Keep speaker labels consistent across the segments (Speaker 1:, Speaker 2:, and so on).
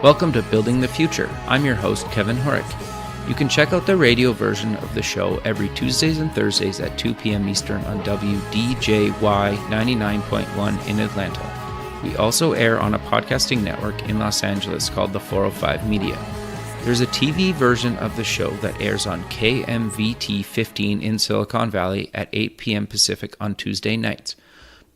Speaker 1: Welcome to Building the Future. I'm your host, Kevin Horick. You can check out the radio version of the show every Tuesdays and Thursdays at 2 p.m. Eastern on WDJY 99.1 in Atlanta. We also air on a podcasting network in Los Angeles called the 405 Media. There's a TV version of the show that airs on KMVT 15 in Silicon Valley at 8 p.m. Pacific on Tuesday nights.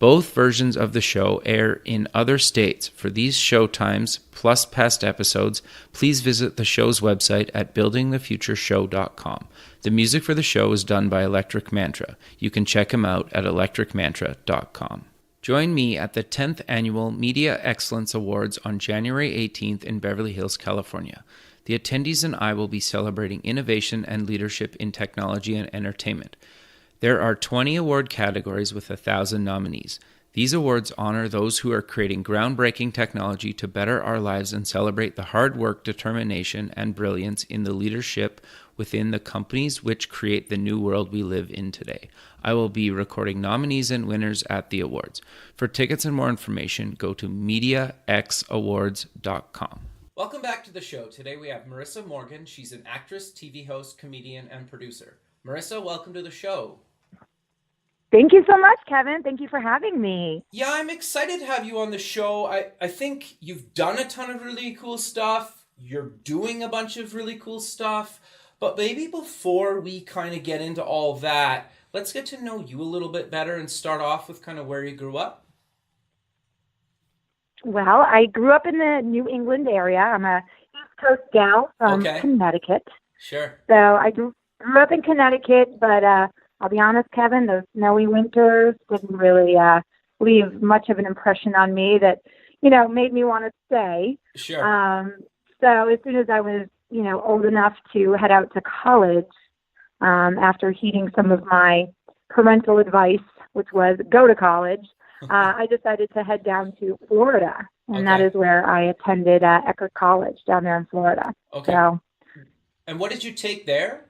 Speaker 1: Both versions of the show air in other states. For these show times, plus past episodes, please visit the show's website at buildingthefutureshow.com. The music for the show is done by Electric Mantra. You can check him out at electricmantra.com. Join me at the 10th Annual Media Excellence Awards on January 18th in Beverly Hills, California. The attendees and I will be celebrating innovation and leadership in technology and entertainment. There are 20 award categories with 1,000 nominees. These awards honor those who are creating groundbreaking technology to better our lives and celebrate the hard work, determination, and brilliance in the leadership within the companies which create the new world we live in today. I will be recording nominees and winners at the awards. For tickets and more information, go to MediaXAwards.com. Welcome back to the show. Today we have Marissa Morgan. She's an actress, TV host, comedian, and producer. Marissa, welcome to the show.
Speaker 2: Thank you so much, Kevin. Thank you for having me.
Speaker 1: Yeah, I'm excited to have you on the show. I think you've done a ton of really cool stuff. You're doing a bunch of really cool stuff. But maybe before we kind of get into all that, let's get to know you a little bit better and start off with kind of where you grew up.
Speaker 2: Well, I grew up in the New England area. I'm a East Coast gal from Connecticut.
Speaker 1: Sure.
Speaker 2: So I grew up in Connecticut, but I'll be honest, Kevin, those snowy winters didn't really leave much of an impression on me that, made me want to stay.
Speaker 1: Sure.
Speaker 2: So as soon as I was, old enough to head out to college, after heeding some of my parental advice, which was go to college, I decided to head down to Florida. And that is where I attended Eckerd College down there in Florida.
Speaker 1: Okay.
Speaker 2: So,
Speaker 1: and what did you take there?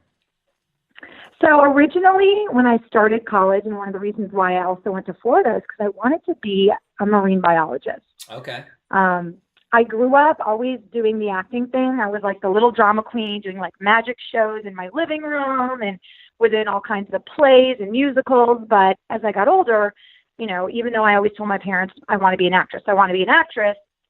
Speaker 2: So originally, when I started college, and one of the reasons why I also went to Florida is because I wanted to be a marine biologist.
Speaker 1: Okay.
Speaker 2: I grew up always doing the acting thing. I was like the little drama queen doing like magic shows in my living room and within all kinds of plays and musicals. But as I got older, even though I always told my parents, I want to be an actress,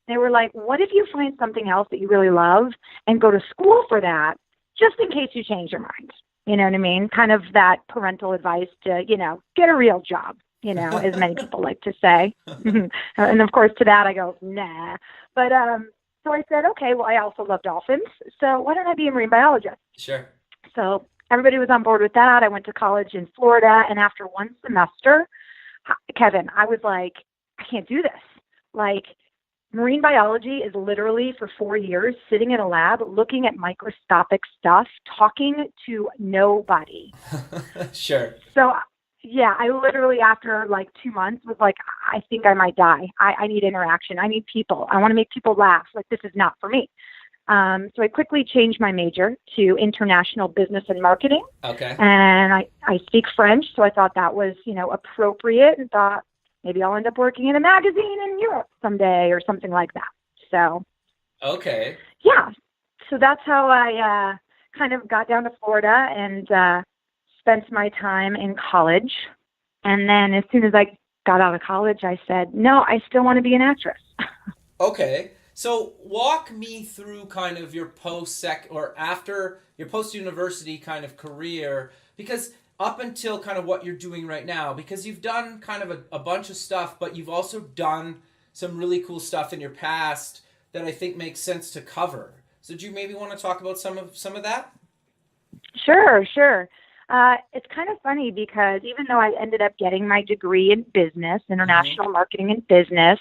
Speaker 2: they were like, what if you find something else that you really love and go to school for that, just in case you change your mind? You know what I mean? Kind of that parental advice to, get a real job, as many people like to say. And of course, to that I go, nah. But so I said, okay, well, I also love dolphins. So why don't I be a marine biologist?
Speaker 1: Sure.
Speaker 2: So everybody was on board with that. I went to college in Florida. And after one semester, Kevin, I was like, I can't do this. Like, marine biology is literally for 4 years sitting in a lab, looking at microscopic stuff, talking to nobody.
Speaker 1: Sure.
Speaker 2: So, yeah, I literally, after like 2 months, was like, I think I might die. I need interaction. I need people. I want to make people laugh. Like, this is not for me. So I quickly changed my major to international business and marketing.
Speaker 1: Okay.
Speaker 2: And I speak French, so I thought that was, appropriate, and thought, maybe I'll end up working in a magazine in Europe someday or something like that. So,
Speaker 1: okay.
Speaker 2: Yeah. So that's how I kind of got down to Florida and spent my time in college. And then as soon as I got out of college, I said, no, I still want to be an actress.
Speaker 1: Okay. So walk me through kind of your after your post-university kind of career, because up until kind of what you're doing right now, because you've done kind of a bunch of stuff, but you've also done some really cool stuff in your past that I think makes sense to cover. So do you maybe want to talk about some of that?
Speaker 2: Sure. It's kind of funny because even though I ended up getting my degree in business, international marketing and business,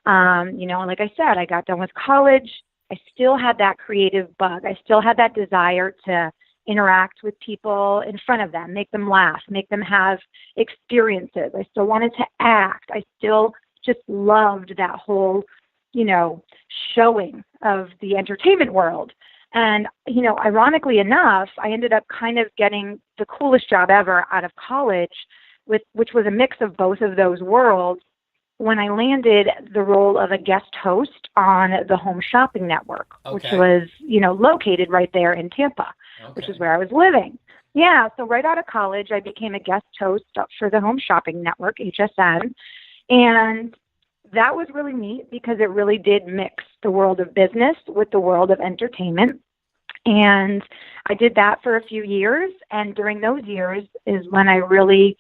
Speaker 2: like I said, I got done with college. I still had that creative bug. I still had that desire to interact with people in front of them, make them laugh, make them have experiences. I still wanted to act. I still just loved that whole, showing of the entertainment world. And, ironically enough, I ended up kind of getting the coolest job ever out of college, which was a mix of both of those worlds, when I landed the role of a guest host on the Home Shopping Network, which was, located right there in Tampa, which is where I was living. Yeah, so right out of college, I became a guest host for the Home Shopping Network, HSN, and that was really neat because it really did mix the world of business with the world of entertainment. And I did that for a few years, and during those years is when I really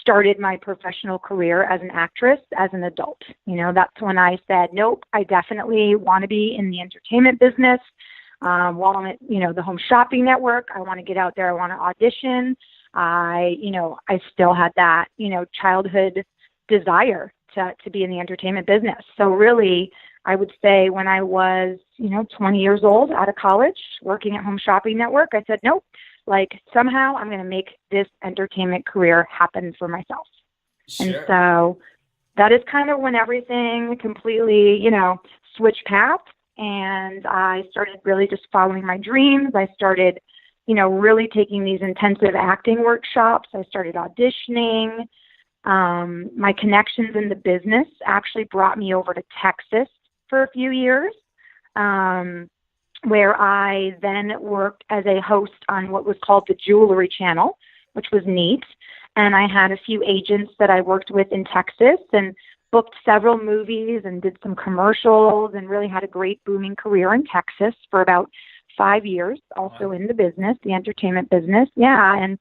Speaker 2: started my professional career as an actress as an adult. That's when I said, nope, I definitely want to be in the entertainment business. While I'm at, the Home Shopping Network, I want to get out there. I want to audition. I still had that, childhood desire to be in the entertainment business. So really, I would say when I was, 20 years old out of college, working at Home Shopping Network, I said, nope, somehow I'm going to make this entertainment career happen for myself. Sure. And so that is kind of when everything completely, switched paths. And I started really just following my dreams. I started, really taking these intensive acting workshops. I started auditioning. My connections in the business actually brought me over to Texas for a few years, where I then worked as a host on what was called the Jewelry Channel, which was neat. And I had a few agents that I worked with in Texas and booked several movies and did some commercials and really had a great booming career in Texas for about 5 years, also in the business, the entertainment business. Yeah. And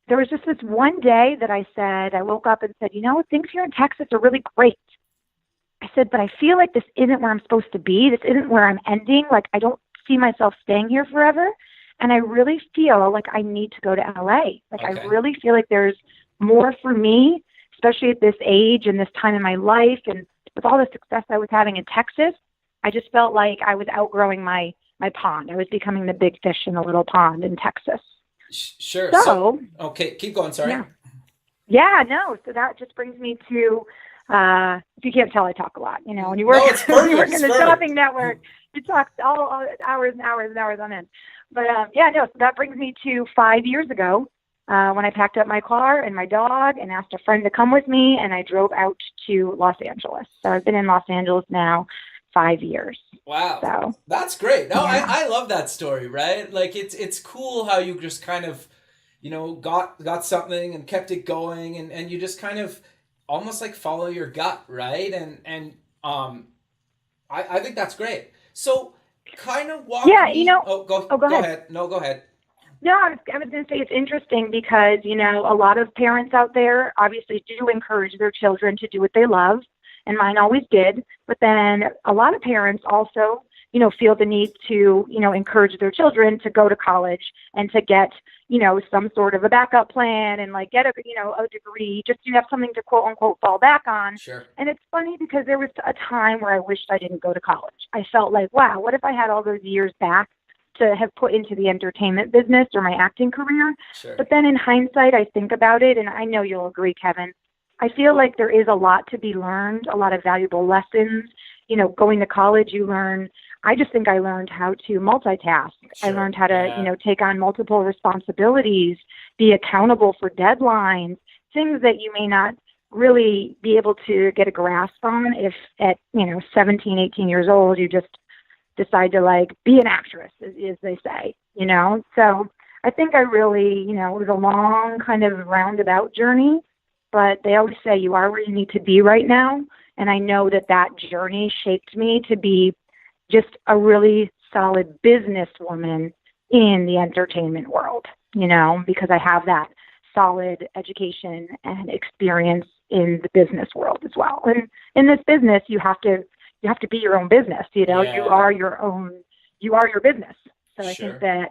Speaker 2: there was just this one day that I woke up and said, things here in Texas are really great. I said, but I feel like this isn't where I'm supposed to be. This isn't where I'm ending. I don't see myself staying here forever. And I really feel like I need to go to LA. I really feel like there's more for me, especially at this age and this time in my life. And with all the success I was having in Texas, I just felt like I was outgrowing my pond. I was becoming the big fish in a little pond in Texas.
Speaker 1: Sure.
Speaker 2: So
Speaker 1: okay, keep going. Sorry.
Speaker 2: Yeah, no. So that just brings me to, if you can't tell, I talk a lot. When you work,
Speaker 1: when
Speaker 2: you work in the shopping network, you talk all hours and hours and hours on end. But so that brings me to 5 years ago when I packed up my car and my dog and asked a friend to come with me, and I drove out to Los Angeles. So I've been in Los Angeles now 5 years.
Speaker 1: Wow.
Speaker 2: So
Speaker 1: that's great. No,
Speaker 2: yeah.
Speaker 1: I love that story, right? It's cool how you just kind of, got something and kept it going, and you just kind of almost follow your gut, right? And I think that's great. So kind of walk me... go ahead. No, go ahead.
Speaker 2: No, I was going to say it's interesting because, a lot of parents out there obviously do encourage their children to do what they love, and mine always did. But then a lot of parents also, feel the need to, encourage their children to go to college and to get, some sort of a backup plan and get a degree, just to have something to quote unquote fall back on.
Speaker 1: Sure.
Speaker 2: And it's funny because there was a time where I wished I didn't go to college. I felt like, wow, what if I had all those years back to have put into the entertainment business or my acting career?
Speaker 1: Sure.
Speaker 2: But then in hindsight, I think about it, and I know you'll agree, Kevin, I feel like there is a lot to be learned, a lot of valuable lessons. Going to college, you learn, I just think I learned how to multitask. Sure. I learned how to, take on multiple responsibilities, be accountable for deadlines, things that you may not really be able to get a grasp on if at, 17, 18 years old, you just decide to be an actress, as they say, So I think I really, it was a long kind of roundabout journey, but they always say you are where you need to be right now. And I know that journey shaped me to be just a really solid businesswoman in the entertainment world, because I have that solid education and experience in the business world as well. And in this business, you have to be your own business, you are your business. So I think that,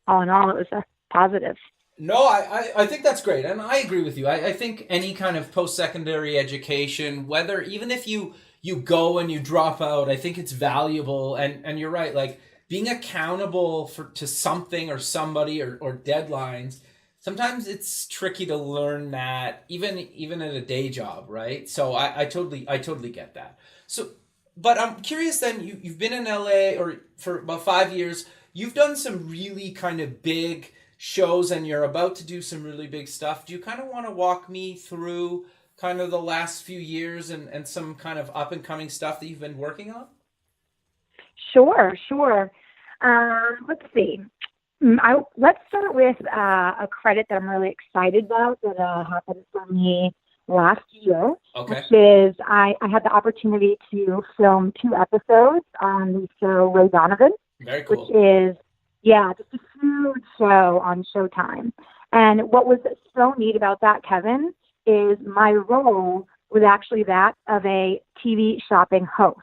Speaker 2: all in all, it was a positive.
Speaker 1: No, I think that's great. And I agree with you. I think any kind of post-secondary education, even if you go and you drop out, I think it's valuable. And you're right, being accountable to something or somebody or deadlines, sometimes it's tricky to learn that even in a day job, right? So I totally get that. So, but I'm curious then, you've been in LA for about 5 years. You've done some really kind of big shows and you're about to do some really big stuff. Do you kind of want to walk me through kind of the last few years and some kind of up and coming stuff that you've been working on?
Speaker 2: Sure, sure. Let's see. Let's start with a credit that I'm really excited about that happened for me last year,
Speaker 1: Okay.
Speaker 2: which is I had the opportunity to film 2 episodes on the show Ray Donovan,
Speaker 1: Very cool.
Speaker 2: which is, yeah, just a huge show on Showtime. And what was so neat about that, Kevin, is my role was actually that of a TV shopping host.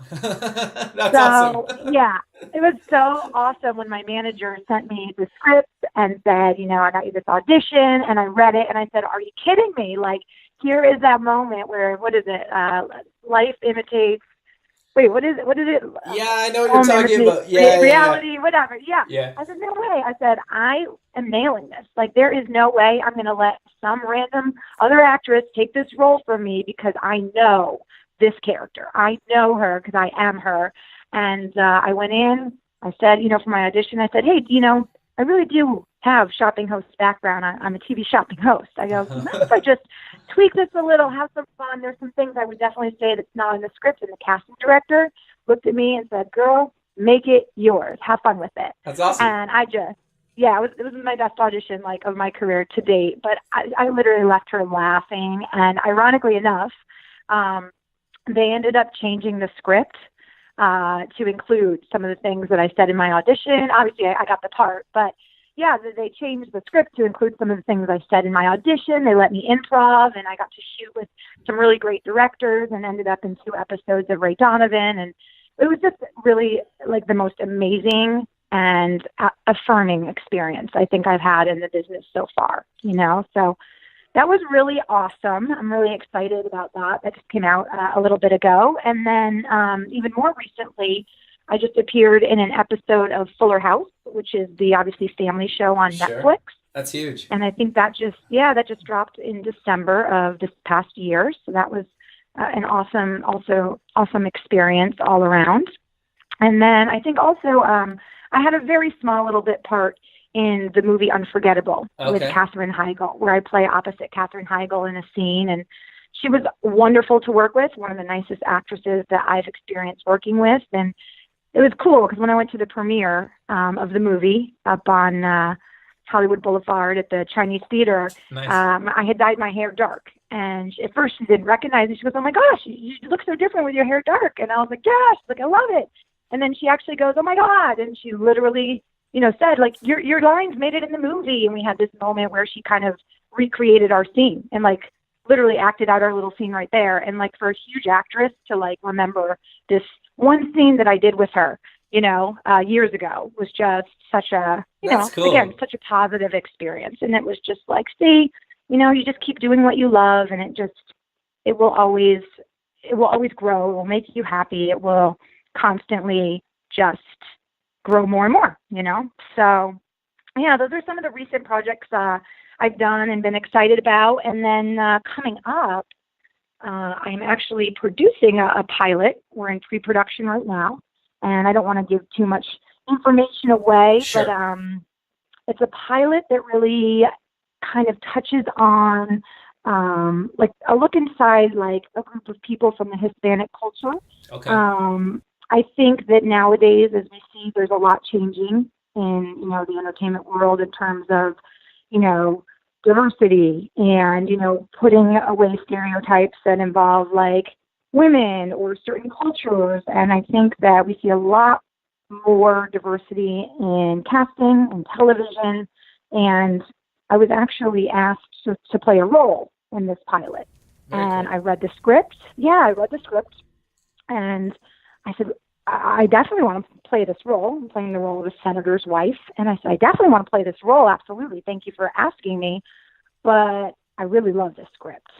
Speaker 1: That's
Speaker 2: So,
Speaker 1: awesome.
Speaker 2: yeah, it was so awesome when my manager sent me the script and said, I got you this audition, and I read it, and I said, are you kidding me? Like, here is that moment where, what is it? Life imitates, wait, what is it? What is it?
Speaker 1: Yeah, I know what you're talking about. Yeah,
Speaker 2: reality, whatever. Yeah.
Speaker 1: Yeah.
Speaker 2: I said, no way. I said, I am nailing this. Like, there is no way I'm going to let some random other actress take this role from me because I know this character. I know her because I am her. And I went in, I said, for my audition, I said, hey, I really do have shopping host background. I'm a TV shopping host. I go, mind if I just tweak this a little, have some fun? There's some things I would definitely say that's not in the script. And the casting director looked at me and said, girl, make it yours. Have fun with it.
Speaker 1: That's awesome.
Speaker 2: And it was my best audition of my career to date. But I literally left her laughing. And ironically enough, they ended up changing the script to include some of the things that I said in my audition. Obviously, I got the part, but yeah, they changed the script to include some of the things I said in my audition. They let me improv, and I got to shoot with some really great directors and ended up in 2 episodes of Ray Donovan. And it was just really like the most amazing and affirming experience I think I've had in the business so far, So that was really awesome. I'm really excited about that. That just came out a little bit ago. And then even more recently, I just appeared in an episode of Fuller House, which is the obviously family show on
Speaker 1: Sure.
Speaker 2: Netflix.
Speaker 1: That's huge.
Speaker 2: And I think that just dropped in December of this past year. So that was an awesome experience all around. And then I think also I had a very small little bit part in the movie Unforgettable with Katherine Heigl, where I play opposite Katherine Heigl in a scene. And she was wonderful to work with, one of the nicest actresses that I've experienced working with. And it was cool because when I went to the premiere of the movie up on Hollywood Boulevard at the Chinese Theater,
Speaker 1: Nice.
Speaker 2: I had dyed my hair dark. And at first she didn't recognize me. She goes, oh my gosh, you look so different with your hair dark. And I was like, gosh, like, I love it. And then she actually goes, oh my God. And she literally, said, like, your lines made it in the movie. And we had this moment where she kind of recreated our scene and like literally acted out our little scene right there. And like for a huge actress to like remember this one scene that I did with her, years ago was just such a,
Speaker 1: cool.
Speaker 2: Again, such a positive experience. And it was just like, see, you just keep doing what you love, and it will always grow. It will make you happy. It will constantly just grow more and more, So, yeah, those are some of the recent projects I've done and been excited about. And then coming up, I'm actually producing a pilot. We're in pre-production right now, and I don't want to give too much information away,
Speaker 1: Sure.
Speaker 2: but it's a pilot that really kind of touches on like a look inside like a group of people from the Hispanic culture.
Speaker 1: Okay.
Speaker 2: I think that nowadays, as we see, there's a lot changing in, the entertainment world in terms of, diversity and, putting away stereotypes that involve like women or certain cultures. And I think that we see a lot more diversity in casting and television. And I was actually asked to play a role in this pilot.
Speaker 1: Very
Speaker 2: and
Speaker 1: cool.
Speaker 2: I read the script. Yeah, I read the script. And I said, I definitely want to play this role. I'm playing the role of a senator's wife. And I said, I definitely want to play this role. Absolutely. Thank you for asking me. But I really love this script.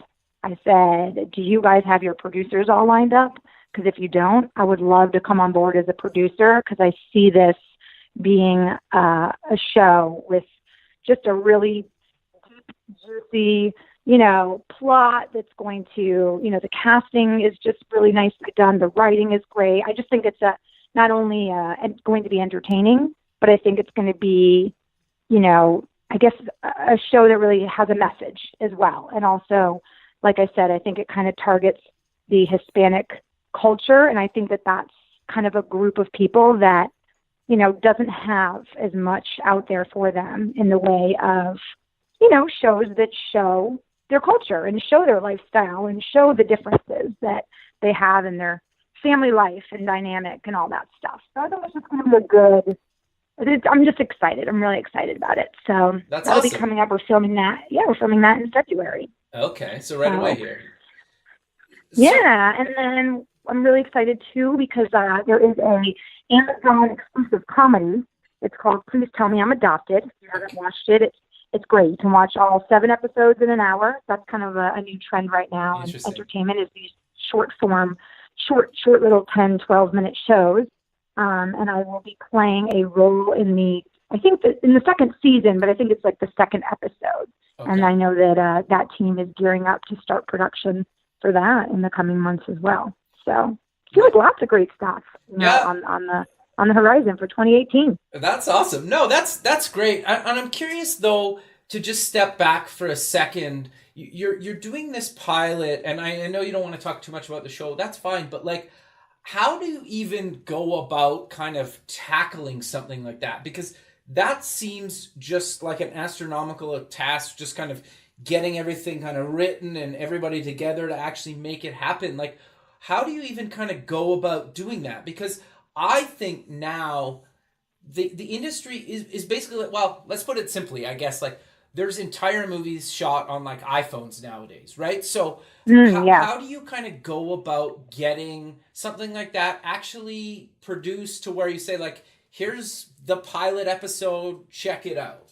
Speaker 2: I said, do you guys have your producers all lined up? Because if you don't, I would love to come on board as a producer, because I see this being a show with just a really deep, juicy, plot that's going to, the casting is just really nicely done. The writing is great. I just think it's not only going to be entertaining, but I think it's going to be, I guess a show that really has a message as well. And also like I said, I think it kind of targets the Hispanic culture. And I think that that's kind of a group of people that, you know, doesn't have as much out there for them in the way of, you know, shows that show their culture and show their lifestyle and show the differences that they have in their family life and dynamic and all that stuff. So I think it's just going to be a good, I'm just excited. I'm really excited about it. So that'll be coming up. We're filming that. Yeah, we're filming that in February.
Speaker 1: Okay, so right away here.
Speaker 2: Yeah, and then I'm really excited too because there is a Amazon exclusive comedy. It's called Please Tell Me I'm Adopted. If you haven't watched it, it's great. You can watch all 7 episodes in an hour. That's kind of a new trend right now in entertainment, is these short little 10, 12-minute shows. And I will be playing a role in the second season, but I think it's like the second episode. Okay. And I know that that team is gearing up to start production for that in the coming months as well. So I feel like lots of great stuff on the horizon for 2018.
Speaker 1: That's awesome. No, that's great. And I'm curious though, to just step back for a second. You're doing this pilot, and I know you don't want to talk too much about the show. That's fine, but like, how do you even go about kind of tackling something like that? Because that seems just like an astronomical task, just kind of getting everything kind of written and everybody together to actually make it happen. Like, how do you even kind of go about doing that? Because I think now the industry is basically like, well, let's put it simply, I guess, like there's entire movies shot on like iPhones nowadays, right? So how do you kind of go about getting something like that actually produced to where you say like, here's the pilot episode, check it out?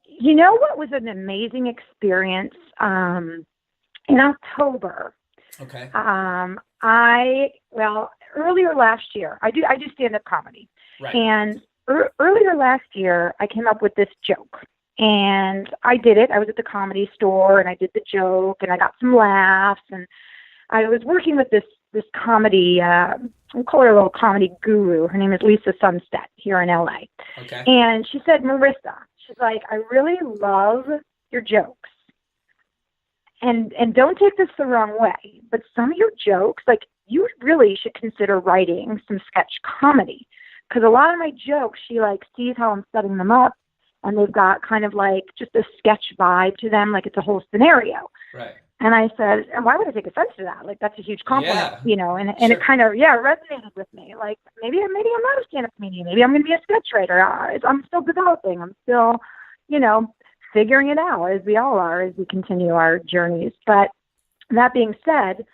Speaker 2: You know what was an amazing experience in October?
Speaker 1: Okay.
Speaker 2: Earlier last year, I do stand-up comedy.
Speaker 1: Right.
Speaker 2: And earlier last year, I came up with this joke. And I did it. I was at the Comedy Store, and I did the joke, and I got some laughs. And I was working with this comedy, we'll call her a little comedy guru. Her name is Lisa Sunstead here in LA.
Speaker 1: Okay.
Speaker 2: And she said, Marissa, she's like, I really love your jokes. And don't take this the wrong way, but some of your jokes, like, you really should consider writing some sketch comedy. Because a lot of my jokes, she like sees how I'm setting them up, and they've got kind of like just a sketch vibe to them, like it's a whole scenario.
Speaker 1: Right.
Speaker 2: And I said, and why would I take offense to that? Like, that's a huge compliment, you know, and
Speaker 1: Sure.
Speaker 2: it kind of, resonated with me. Like, maybe I'm not a stand-up comedian. Maybe I'm going to be a sketch writer. I'm still developing. I'm still, you know, figuring it out, as we all are, as we continue our journeys. But that being said,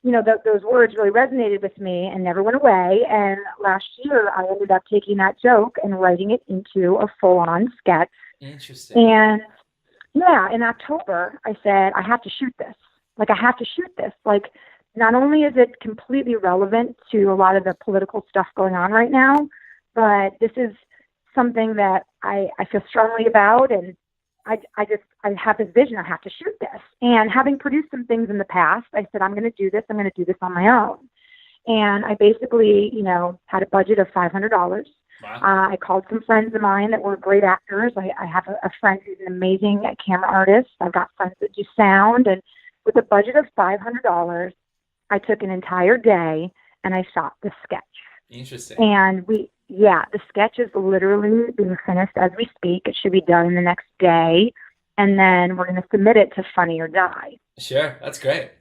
Speaker 2: you know, those words really resonated with me and never went away. And last year, I ended up taking that joke and writing it into a full-on sketch.
Speaker 1: Interesting.
Speaker 2: And yeah, in October, I said, I have to shoot this. Like, I have to shoot this. Like, not only is it completely relevant to a lot of the political stuff going on right now, but this is something that I feel strongly about, and I have this vision. I have to shoot this. And having produced some things in the past, I said, I'm going to do this. I'm going to do this on my own. And I basically, you know, had a budget of $500.
Speaker 1: Wow.
Speaker 2: I called some friends of mine that were great actors. I have a friend who's an amazing camera artist. I've got friends that do sound. And with a budget of $500, I took an entire day and I shot the sketch.
Speaker 1: Interesting.
Speaker 2: And the sketch is literally being finished as we speak. It should be done in the next day. And then we're going to submit it to Funny or Die.
Speaker 1: Sure. That's great.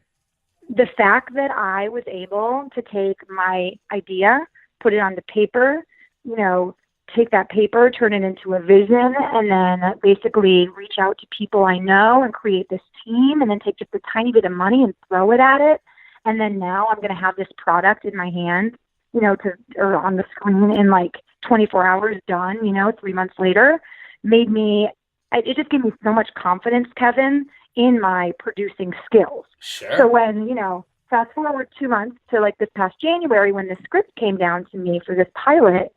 Speaker 2: The fact that I was able to take my idea, put it onto paper, you know, take that paper, turn it into a vision, and then basically reach out to people I know and create this team, and then take just a tiny bit of money and throw it at it. And then now I'm going to have this product in my hand, you know, or on the screen in like 24 hours done, you know, 3 months later, it just gave me so much confidence, Kevin, in my producing skills.
Speaker 1: Sure.
Speaker 2: So when, you know, fast forward 2 months to like this past January when the script came down to me for this pilot,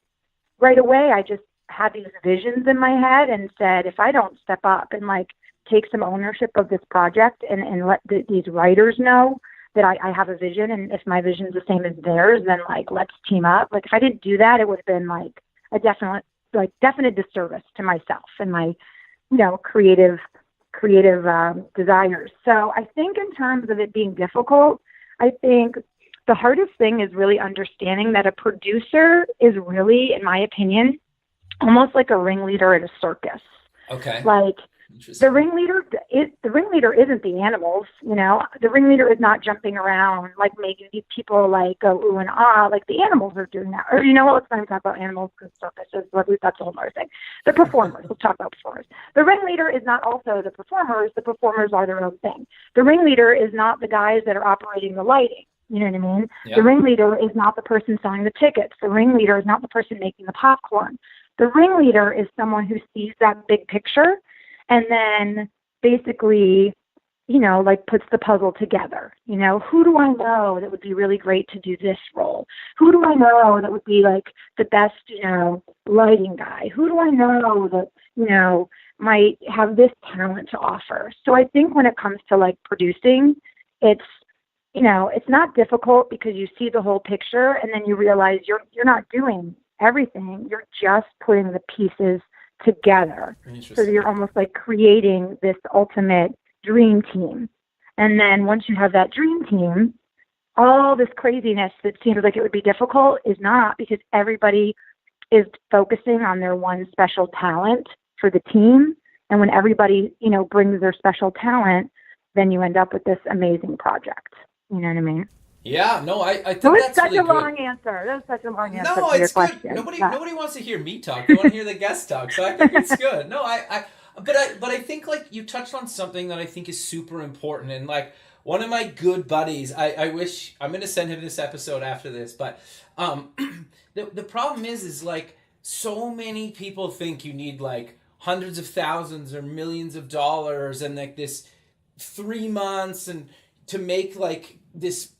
Speaker 2: right away I just had these visions in my head and said, if I don't step up and like take some ownership of this project and let these writers know that I have a vision, and if my vision is the same as theirs, then like, let's team up. Like, if I didn't do that, it would have been like a definite disservice to myself and my, you know, creative creative desires. So I think in terms of it being difficult, I think the hardest thing is really understanding that a producer is really, in my opinion, almost like a ringleader at a circus.
Speaker 1: Okay.
Speaker 2: Like the ringleader isn't the animals, you know. The ringleader is not jumping around like making these people like go ooh and ah like the animals are doing that. Or you know what? Let's not even talk about animals because circuses. That's a whole other thing. The performers. Let's talk about performers. The ringleader is not also the performers. The performers are their own thing. The ringleader is not the guys that are operating the lighting. You know what I mean? Yeah. The ringleader is not the person selling the tickets. The ringleader is not the person making the popcorn. The ringleader is someone who sees that big picture and then basically, you know, like puts the puzzle together. You know, who do I know that would be really great to do this role? Who do I know that would be like the best, you know, lighting guy? Who do I know that, you know, might have this talent to offer? So I think when it comes to like producing, it's, you know, it's not difficult because you see the whole picture and then you realize you're not doing everything. You're just putting the pieces together. So you're almost like creating this ultimate dream team. And then once you have that dream team, all this craziness that seems like it would be difficult is not, because everybody is focusing on their one special talent for the team. And when everybody, you know, brings their special talent, then you end up with this amazing project. You know what I mean?
Speaker 1: Yeah, no, I think
Speaker 2: so
Speaker 1: that's
Speaker 2: such
Speaker 1: really
Speaker 2: a
Speaker 1: good.
Speaker 2: long answer. That was such a long answer.
Speaker 1: No,
Speaker 2: to your
Speaker 1: it's good.
Speaker 2: question.
Speaker 1: Nobody wants to hear me talk. They want to hear the guest talk. So I think it's good. No, but I think like you touched on something that I think is super important. And like one of my good buddies, I wish I'm going to send him this episode after this. But the problem is like so many people think you need like hundreds of thousands or millions of dollars and like this 3 months and to make like this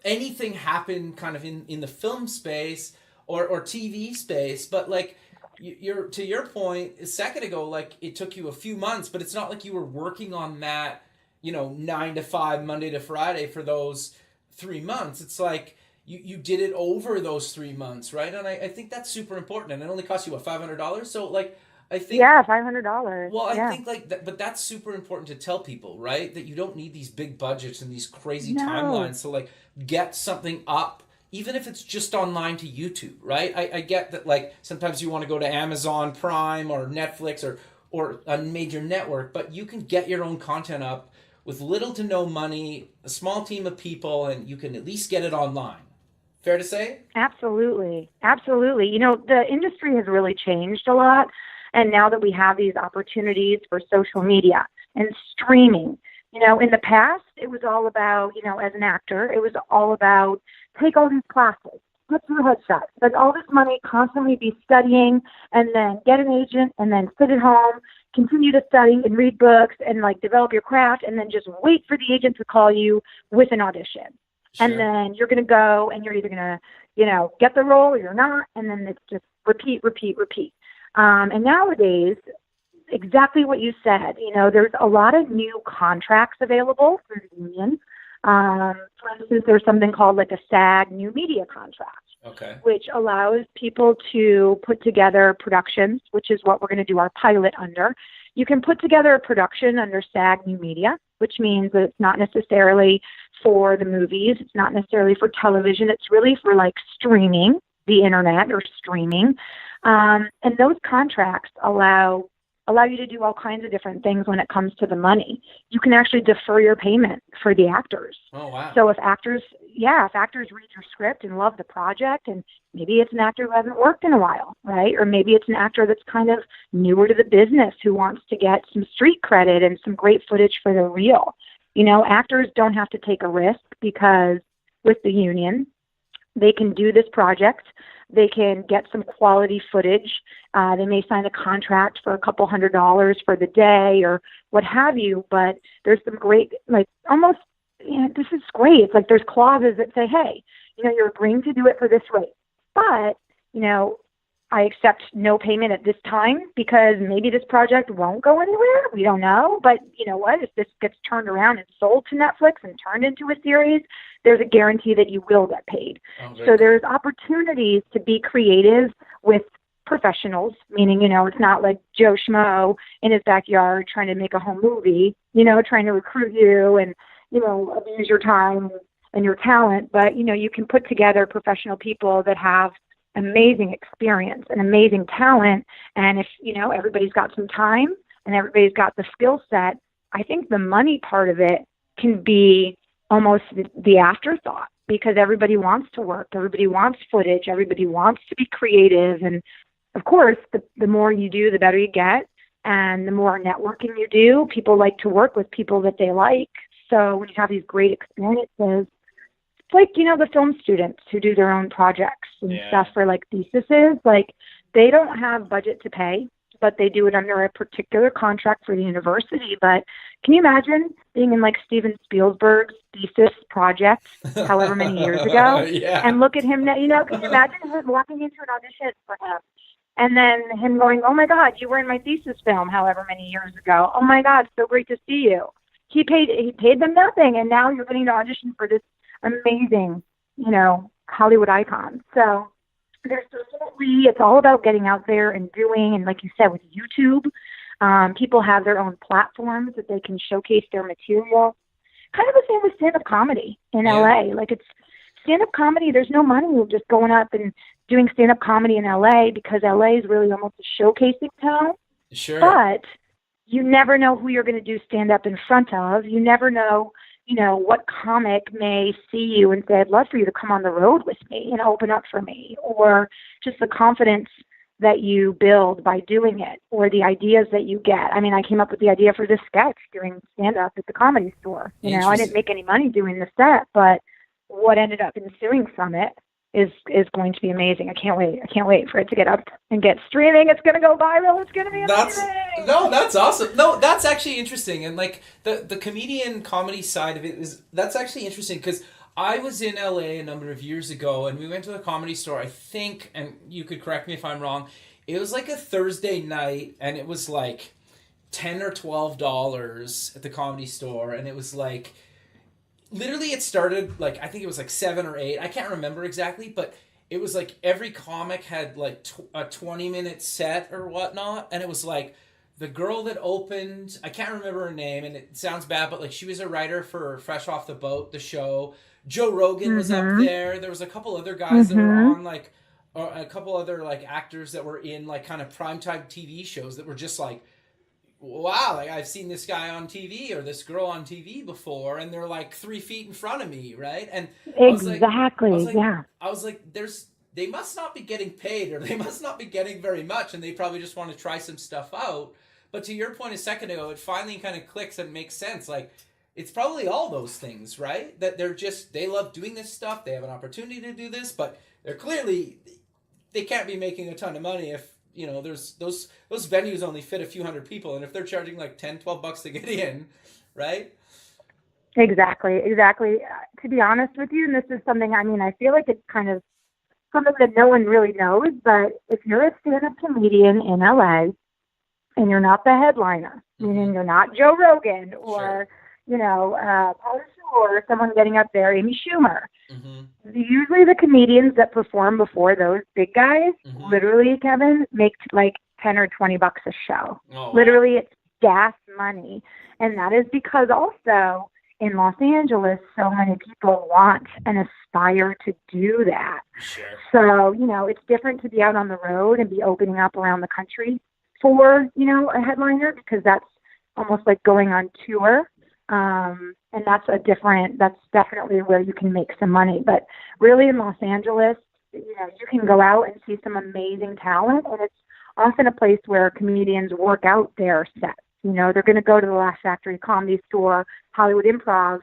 Speaker 1: anything happen kind of in the film space or TV space. But like you're to your point a second ago, like it took you a few months, but it's not like you were working on that, you know, 9 to 5, Monday to Friday for those 3 months. It's like you did it over those 3 months, right? And I think that's super important. And it only cost you what, $500? So like I think
Speaker 2: $500.
Speaker 1: Well, I think like that, but that's super important to tell people, right? That you don't need these big budgets and these crazy timelines to like get something up, even if it's just online to YouTube, right? I get that like sometimes you want to go to Amazon Prime or Netflix or a major network, but you can get your own content up with little to no money, a small team of people, and you can at least get it online. Fair to say?
Speaker 2: Absolutely. Absolutely. You know, the industry has really changed a lot. And now that we have these opportunities for social media and streaming, you know, in the past, it was all about, you know, as an actor, it was all about take all these classes, get your headshots, spend all this money, constantly be studying, and then get an agent, and then sit at home, continue to study and read books and like develop your craft, and then just wait for the agent to call you with an audition. Sure. And then you're going to go and you're either going to, you know, get the role or you're not. And then it's just repeat. And nowadays, exactly what you said, you know, there's a lot of new contracts available through the union. For instance, there's something called like a SAG new media contract, which allows people to put together productions, which is what we're going to do our pilot under. You can put together a production under SAG new media, which means that it's not necessarily for the movies. It's not necessarily for television. It's really for like streaming, the internet or streaming. And those contracts allow you to do all kinds of different things when it comes to the money. You can actually defer your payment for the actors.
Speaker 1: Oh, wow.
Speaker 2: So if actors read your script and love the project, and maybe it's an actor who hasn't worked in a while, right? Or maybe it's an actor that's kind of newer to the business who wants to get some street credit and some great footage for their reel. You know, actors don't have to take a risk because with the union, they can do this project. They can get some quality footage. They may sign a contract for a couple $100 for the day or what have you, but there's some great, like almost, you know, this is great. It's like there's clauses that say, hey, you know, you're agreeing to do it for this rate, but, you know, I accept no payment at this time because maybe this project won't go anywhere. We don't know. But you know what? If this gets turned around and sold to Netflix and turned into a series, there's a guarantee that you will get paid. So there's opportunities to be creative with professionals, meaning, it's not like Joe Schmo in his backyard trying to make a home movie, trying to recruit you and, abuse your time and your talent. But, you can put together professional people that have amazing experience and amazing talent. And if, everybody's got some time and everybody's got the skill set, I think the money part of it can be almost the afterthought, because everybody wants to work, everybody wants footage, everybody wants to be creative. And of course, the more you do, the better you get. And the more networking you do, people like to work with people that they like. So when you have these great experiences, it's like, the film students who do their own projects and stuff for like theses, like they don't have budget to pay, but they do it under a particular contract for the university. But can you imagine being in like Steven Spielberg's thesis project, however many years ago, and look at him now, can you imagine him walking into an audition for him? And then him going, oh my God, you were in my thesis film however many years ago. Oh my God, so great to see you. He paid them nothing, and now you're getting to audition for this amazing, Hollywood icon. So there's definitely, it's all about getting out there and doing, and like you said, with YouTube, people have their own platforms that they can showcase their material. Kind of the same with stand-up comedy in LA. Like it's stand-up comedy, there's no money in just going up and doing stand-up comedy in LA, because LA is really almost a showcasing town.
Speaker 1: Sure.
Speaker 2: But you never know who you're going to do stand-up in front of. You never know, what comic may see you and say, I'd love for you to come on the road with me and open up for me, or just the confidence that you build by doing it, or the ideas that you get. I mean, I came up with the idea for this sketch during stand-up at the Comedy Store. I didn't make any money doing the set, but what ended up ensuing from it is going to be amazing. I can't wait for it to get up and get streaming. It's going to go viral. It's going to be amazing.
Speaker 1: That's awesome. No, that's actually interesting. And like the comedian comedy side of it that's actually interesting, because I was in LA a number of years ago and we went to the Comedy Store, I think, and you could correct me if I'm wrong, it was like a Thursday night and it was like $10 or $12 at the Comedy Store, and it was like, literally it started like, I think it was like 7 or 8, I can't remember exactly, but it was like every comic had like a 20-minute set or whatnot, and it was like the girl that opened, I can't remember her name, and it sounds bad, but like she was a writer for Fresh Off the Boat, the show. Joe Rogan was up there. There was a couple other guys that were on like, or a couple other like actors that were in like kind of primetime TV shows that were just like, wow, like I've seen this guy on TV or this girl on TV before, and they're like 3 feet in front of me, right? And
Speaker 2: exactly,
Speaker 1: I was like, they must not be getting paid, or they must not be getting very much, and they probably just want to try some stuff out. But to your point a second ago, it finally kind of clicks and makes sense. Like, it's probably all those things, right? That they love doing this stuff. They have an opportunity to do this, but they can't be making a ton of money if, there's those venues only fit a few hundred people. And if they're charging like $10-12 to get in, right?
Speaker 2: Exactly. To be honest with you, and this is something, I feel like it's kind of something that no one really knows, but if you're a stand-up comedian in LA and you're not the headliner, meaning you're not Joe Rogan or, Paul or someone getting up there, Amy Schumer. Usually the comedians that perform before those big guys, literally, Kevin, make like $10 or $20 a show.
Speaker 1: Oh,
Speaker 2: literally, it's gas money. And that is because also in Los Angeles, so many people want and aspire to do that.
Speaker 1: Sure.
Speaker 2: So, it's different to be out on the road and be opening up around the country for, a headliner, because that's almost like going on tour. And that's definitely where you can make some money. But really in Los Angeles, you can go out and see some amazing talent, and it's often a place where comedians work out their sets. They're going to go to the Laugh Factory, Comedy Store, Hollywood Improv,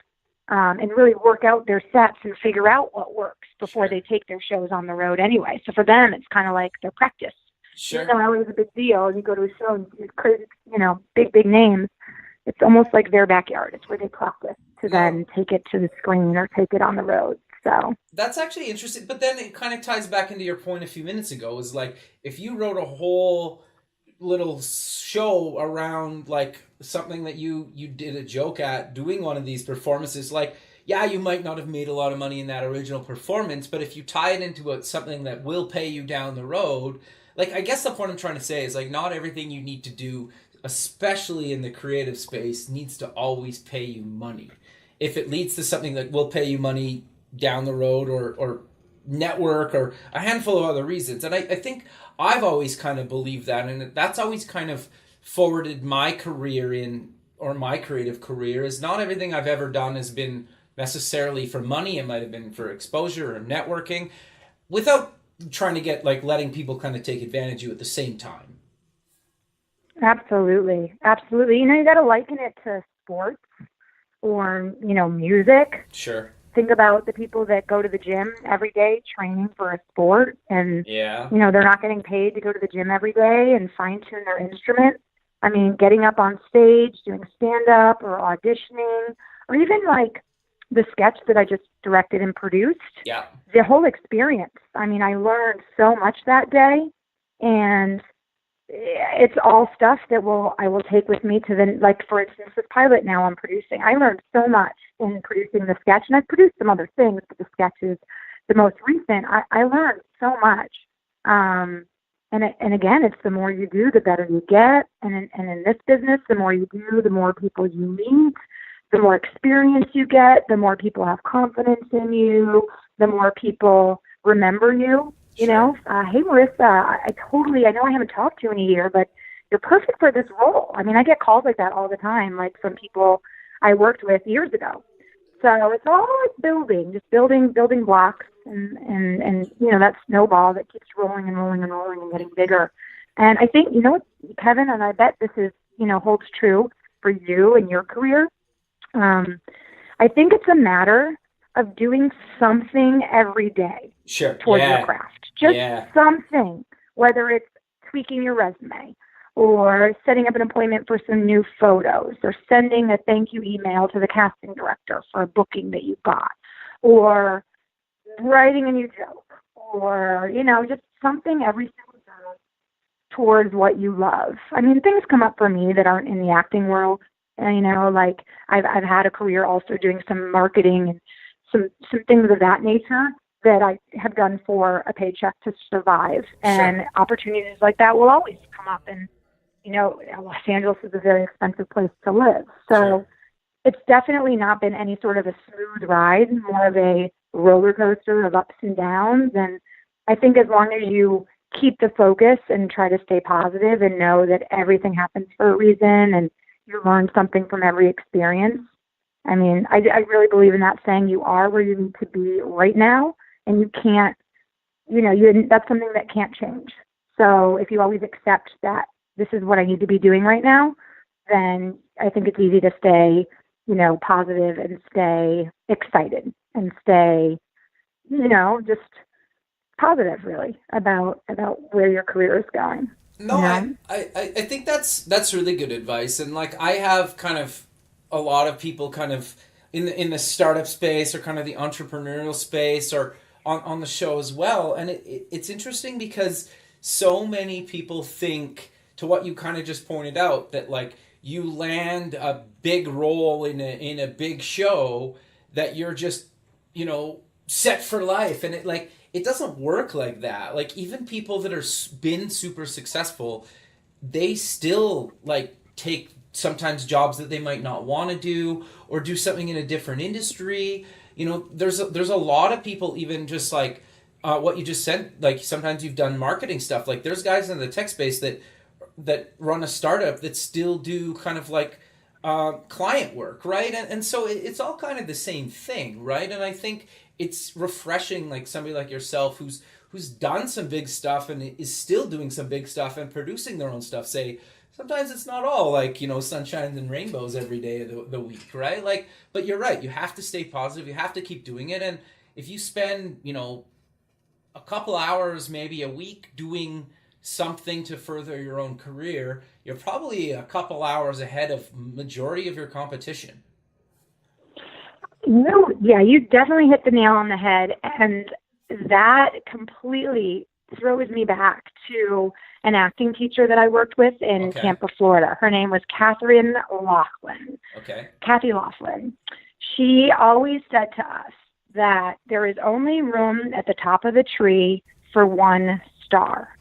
Speaker 2: and really work out their sets and figure out what works before they take their shows on the road anyway. So for them, it's kind of like their practice.
Speaker 1: Sure.
Speaker 2: LA is a big deal. You go to a show and see crazy, big names. It's almost like their backyard. It's where they practice to then take it to the screen or take it on the road. So
Speaker 1: that's actually interesting. But then it kind of ties back into your point a few minutes ago, is like, if you wrote a whole little show around like something that you did a joke at, doing one of these performances, like, yeah, you might not have made a lot of money in that original performance, but if you tie it into something that will pay you down the road, like, I guess the point I'm trying to say is, like, not everything you need to do, especially in the creative space, needs to always pay you money. If it leads to something that will pay you money down the road, or network, or a handful of other reasons. And I think I've always kind of believed that, and that's always kind of forwarded my career or my creative career, is not everything I've ever done has been necessarily for money. It might have been for exposure or networking, without trying to get, like, letting people kind of take advantage of you at the same time.
Speaker 2: Absolutely. Absolutely. You got to liken it to sports or, music.
Speaker 1: Sure.
Speaker 2: Think about the people that go to the gym every day training for a sport, and,
Speaker 1: Yeah.
Speaker 2: they're not getting paid to go to the gym every day and fine-tune their instrument. I mean, getting up on stage, doing stand-up or auditioning, or even like the sketch that I just directed and produced.
Speaker 1: Yeah.
Speaker 2: The whole experience. I mean, I learned so much that day, and it's all stuff that I will take with me to the, like, for instance, this pilot now I'm producing. I learned so much in producing the sketch, and I've produced some other things, but the sketch is the most recent. I learned so much. And again, it's the more you do, the better you get. And in this business, the more you do, the more people you meet, the more experience you get, the more people have confidence in you, the more people remember you. Hey, Marissa, I know I haven't talked to you in a year, but you're perfect for this role. I mean, I get calls like that all the time, like from people I worked with years ago. So it's all like building blocks, and that snowball that keeps rolling and rolling and rolling and getting bigger. And I think, Kevin, and I bet this is, holds true for you and your career. I think it's a matter of doing something every day towards your craft. Just something, whether it's tweaking your resume or setting up an appointment for some new photos or sending a thank you email to the casting director for a booking that you got, or writing a new joke, or, just something every single day towards what you love. I mean, things come up for me that aren't in the acting world. And, like I've had a career also doing some marketing and some things of that nature that I have done for a paycheck to survive. And opportunities like that will always come up. And, Los Angeles is a very expensive place to live. So it's definitely not been any sort of a smooth ride, more of a roller coaster of ups and downs. And I think as long as you keep the focus and try to stay positive and know that everything happens for a reason and you learn something from every experience. I mean, I really believe in that saying, you are where you need to be right now, and you can't, that's something that can't change. So if you always accept that this is what I need to be doing right now, then I think it's easy to stay, positive and stay excited and stay, just positive really about where your career is going.
Speaker 1: No, I think that's really good advice. And like, I have kind of a lot of people kind of in the startup space or kind of the entrepreneurial space or on the show as well. And it's interesting because so many people think, to what you kind of just pointed out, that like you land a big role in a big show that you're just, set for life. And it doesn't work like that. Like, even people that are been super successful, they still like take sometimes jobs that they might not want to do, or do something in a different industry. There's a lot of people, even just like what you just said, like sometimes you've done marketing stuff. Like, there's guys in the tech space that run a startup that still do kind of like client work, right? And so it's all kind of the same thing, right? And I think it's refreshing, like somebody like yourself who's done some big stuff and is still doing some big stuff and producing their own stuff, say sometimes it's not all like, sunshine and rainbows every day of the week, right? Like, but you're right, you have to stay positive, you have to keep doing it. And if you spend, a couple hours, maybe a week doing something to further your own career, you're probably a couple hours ahead of majority of your competition.
Speaker 2: No, yeah, you definitely hit the nail on the head. And that completely throws me back to an acting teacher that I worked with in Tampa, Florida. Her name was Catherine Laughlin. Kathy Laughlin. She always said to us that there is only room at the top of the tree for one star.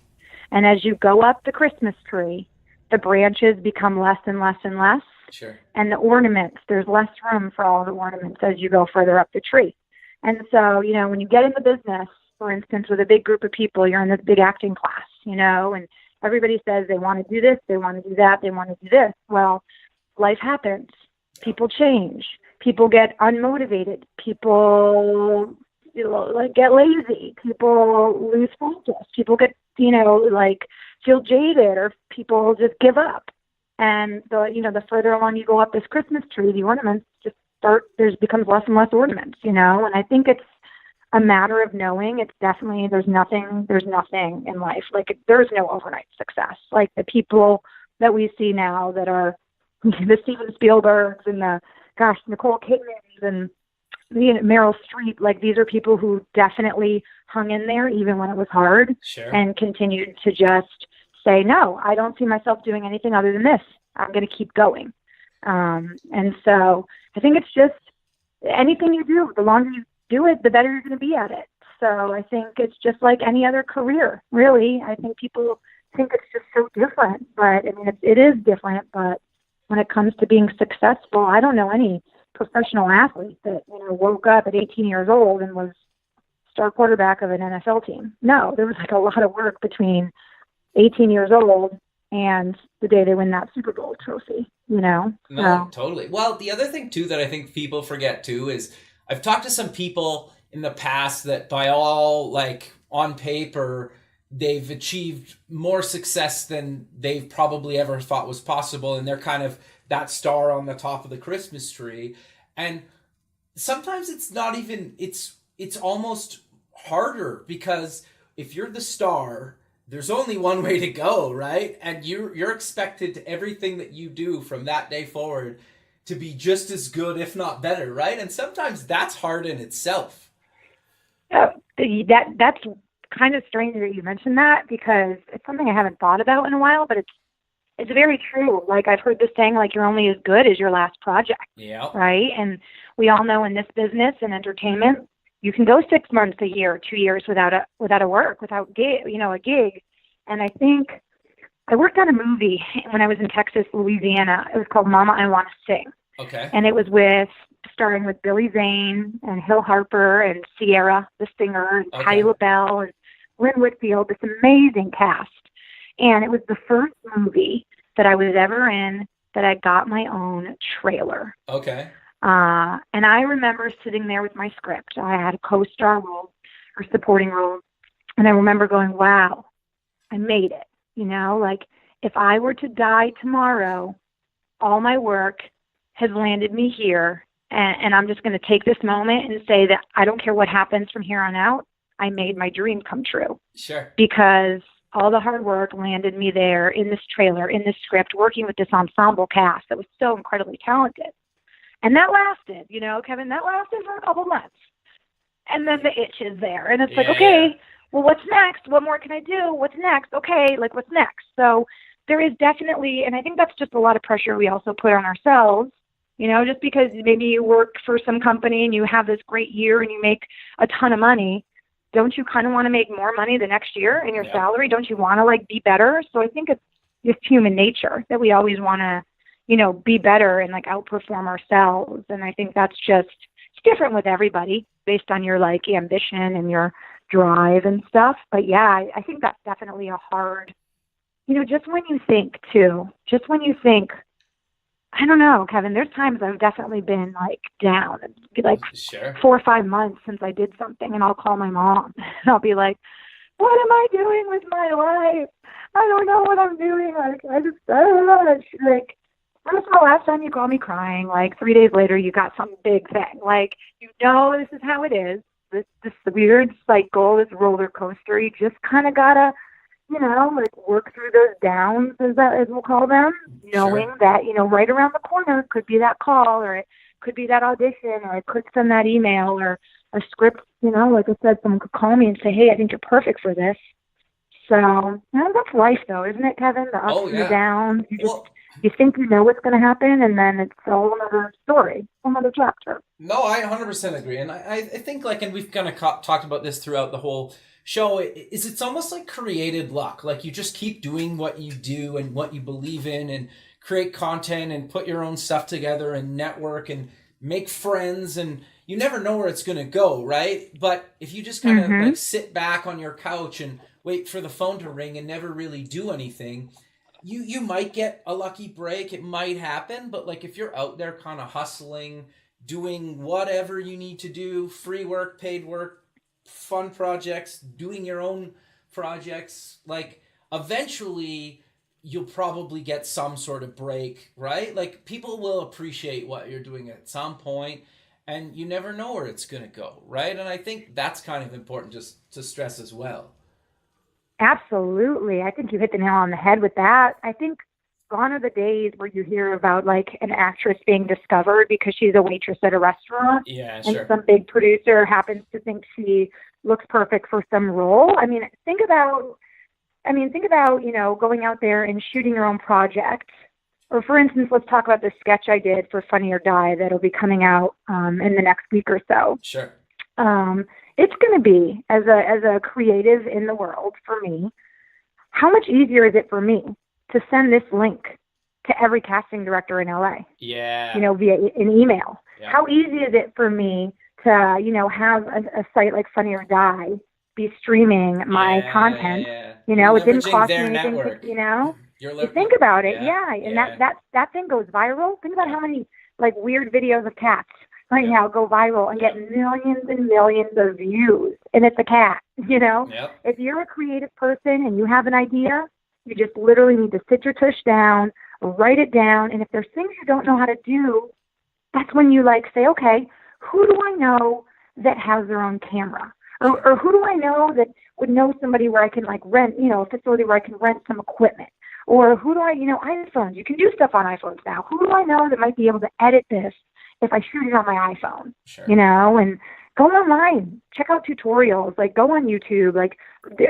Speaker 2: And as you go up the Christmas tree, the branches become less and less and less.
Speaker 1: Sure.
Speaker 2: And the ornaments, there's less room for all the ornaments as you go further up the tree. And so, when you get in the business, for instance, with a big group of people, you're in this big acting class, and everybody says they want to do this, they want to do that, they want to do this. Well, life happens. People change. People get unmotivated. People get lazy. People lose focus. People get, feel jaded, or people just give up. And the further along you go up this Christmas tree, the ornaments just becomes less and less ornaments, and I think it's a matter of knowing. It's definitely, there's nothing in life. There's no overnight success. Like the people that we see now that are the Steven Spielbergs and the Nicole Kidmans and Meryl Streep, these are people who definitely hung in there even when it was hard.
Speaker 1: Sure.
Speaker 2: And continued to just say, no, I don't see myself doing anything other than this. I'm going to keep going. And so I think it's just anything you do, the longer you do it, the better you're going to be at it. So I think it's just like any other career, really. I think people think it's just so different, but it is different. But when it comes to being successful, I don't know any professional athlete that woke up at 18 years old and was star quarterback of an NFL team. No, there was a lot of work between 18 years old and the day they win that Super Bowl trophy,
Speaker 1: No, totally. Well, the other thing too that I think people forget too is I've talked to some people in the past that by all on paper, they've achieved more success than they've probably ever thought was possible. And they're kind of that star on the top of the Christmas tree. And sometimes it's not even, it's almost harder, because if you're the star, there's only one way to go, right? And you're expected everything that you do from that day forward to be just as good, if not better, right? And sometimes that's hard in itself.
Speaker 2: That's kind of strange that you mentioned that, because it's something I haven't thought about in a while, but it's very true. I've heard this saying, you're only as good as your last project.
Speaker 1: Yeah.
Speaker 2: Right? And we all know in this business and entertainment, you can go 6 months, a year, 2 years without a gig. And I think I worked on a movie when I was in Texas, Louisiana. It was called Mama, I Want to Sing.
Speaker 1: Okay.
Speaker 2: And it was starring with Billy Zane and Hill Harper and Sierra, the singer, and Patti LaBelle and Lynn Whitfield, this amazing cast. And it was the first movie that I was ever in that I got my own trailer.
Speaker 1: Okay.
Speaker 2: And I remember sitting there with my script. I had a co-star role or supporting role. And I remember going, wow, I made it. If I were to die tomorrow, all my work has landed me here. And I'm just going to take this moment and say that I don't care what happens from here on out. I made my dream come true.
Speaker 1: Sure.
Speaker 2: Because all the hard work landed me there in this trailer, in this script, working with this ensemble cast that was so incredibly talented. And that lasted, Kevin, that lasted for a couple months. And then the itch is there. And it's okay, well, what's next? What more can I do? What's next? Okay, what's next? So there is definitely, and I think that's just a lot of pressure we also put on ourselves, just because maybe you work for some company and you have this great year and you make a ton of money. Don't you kind of want to make more money the next year in your salary? Don't you want to be better? So I think it's just human nature that we always want to, be better and outperform ourselves. And I think that's it's different with everybody based on your ambition and your drive and stuff. But yeah, I think that's definitely a hard, just when you think, I don't know, Kevin, there's times I've definitely been down,
Speaker 1: Sure.
Speaker 2: 4 or 5 months since I did something, and I'll call my mom and I'll be like, what am I doing with my life? I don't know what I'm doing. I don't know. When's the last time you call me crying? 3 days later, you got some big thing. This is how it is. This weird cycle, this roller coaster. You just kind of gotta, work through those downs, as we'll call them, knowing that, right around the corner could be that call, or it could be that audition, or I could send that email or a script, like I said, someone could call me and say, hey, I think you're perfect for this. So, that's life though, isn't it, Kevin? The ups and the downs. You think you know what's going to happen, and then it's a whole other story, another chapter.
Speaker 1: No, I 100% agree. And I think and we've kind of talked about this throughout the whole show is it's almost like created luck. Like you just keep doing what you do and what you believe in and create content and put your own stuff together and network and make friends, and you never know where it's going to go, right? But if you just kind of like sit back on your couch and wait for the phone to ring and never really do anything, you might get a lucky break. It might happen, but like if you're out there kind of hustling, doing whatever you need to do, free work, paid work, fun projects, doing your own projects, like eventually you'll probably get some sort of break, right? Like people will appreciate what you're doing at some point, and you never know where it's going to go, right? And I think that's kind of important just to stress as well.
Speaker 2: Absolutely. I think you hit the nail on the head with that. I think gone are the days where you hear about like an actress being discovered because she's a waitress at a restaurant.
Speaker 1: Yeah,
Speaker 2: and
Speaker 1: sure.
Speaker 2: some big producer happens to think she looks perfect for some role. I mean, think about, you know, going out there and shooting your own project. Or for instance, let's talk about the sketch I did for Funny or Die that'll be coming out in the next week or so.
Speaker 1: Sure.
Speaker 2: It's going to be, as a creative in the world for me, how much easier is it for me to send this link to every casting director in LA?
Speaker 1: Yeah.
Speaker 2: You know, via an email.
Speaker 1: Yeah.
Speaker 2: How easy is it for me to, you know, have a site like Funny or Die be streaming my content?
Speaker 1: Yeah.
Speaker 2: You know, it didn't
Speaker 1: Leveraging
Speaker 2: cost me
Speaker 1: their
Speaker 2: anything,
Speaker 1: network.
Speaker 2: you know?
Speaker 1: You
Speaker 2: Think about it,
Speaker 1: yeah.
Speaker 2: and that thing goes viral. Think about how many like weird videos of cats right now go viral and get millions and millions of views, and it's a cat, you know?
Speaker 1: Yep.
Speaker 2: If you're a creative person and you have an idea, you just literally need to sit your tush down, write it down, and if there's things you don't know how to do, that's when you like say, okay, who do I know that has their own camera? Or who do I know that would know somebody where I can like rent, you know, a facility where I can rent some equipment? Or who do I, you know, iPhones, you can do stuff on iPhones now. Who do I know that might be able to edit this if I shoot it on my iPhone?
Speaker 1: Sure.
Speaker 2: You know, and go online, check out tutorials, like go on YouTube. Like